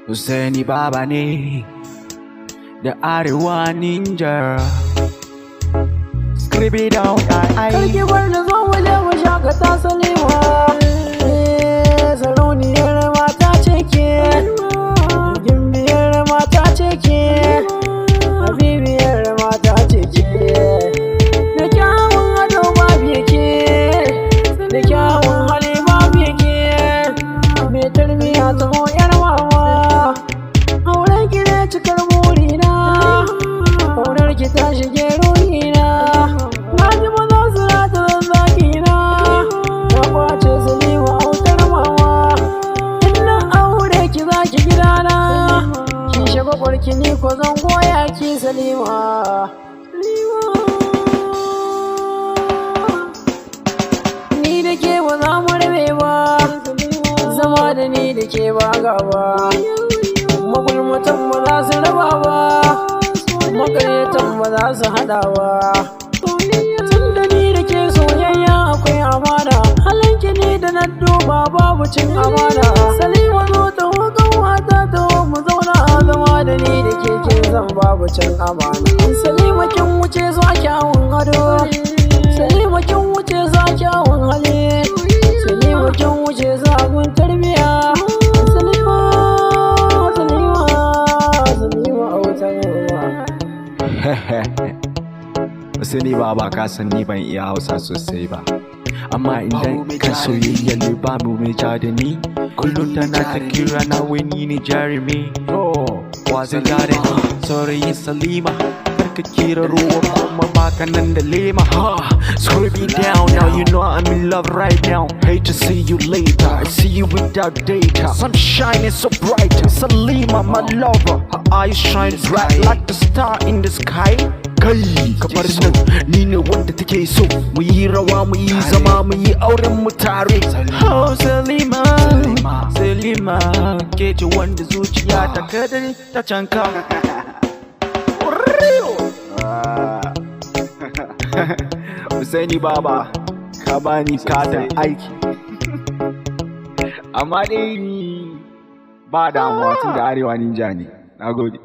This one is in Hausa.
Hussaini baba ne da arewa ninja. Scribby down ai. Karki bar da zo waje mu shakata salima. Sarauniyar mata ce ke, gimbiyar mata ce ke, habibiyar mata ce ke. Da kyawun ado babu yake, da kyawun hali babu yake. Mai tarbiya ta ho yar mama, auren ki ne cikar burina, auren ki ta shige ruhina. Na ji maza su rata zazzakina, na kwace salima autar mama. Inna aure ki za ki gidana, ki shiga kwarki ni ko zan goya ki salima. Ni da ke ba za mu rabe ba, zama da ni da ke ba gaba. Magulmatan ba za su raba ba, makaryatan ba za su hada ba. Tun da ni da ke soyayya akwai amana, halinki ni da na duba babu cin amana. Salima zo ta wakan wata ta mu zauna a zama da ni da ke kin zan babu cin amana. Salima kin wuce zuwa kyawun ado, Salima kin wuce zuwa kyawun hali, Salima kin wuce zuwa gun tarbiya. Salima autar Hussaini baba ka san ni ban iya Hausa sosai ba, amma idan ka soyayya ne babu mai ja da ni. Kullum tana ta kira na wani ne jarumi. Wa zai ja da ni? Saurayi Salima, kar ka kira ruwa kuma baka nan da lema. Screw me down now, you know I'm in love right now. Hate to see you later, I see you without data. Sunshine is so bright, Salima my lover. Her eyes shine bright like the star in the sky. Kai kamar nan ni ne wanda take so, mu yi rawa mu yi zama mu yi auren mu tare. Oh Salima, Salima ke ce wanda zuciya ta kadari ta canka. Hussaini baba ka bani katon aiki, amma dai ba damuwa tun da arewa ninja ne. Nagode.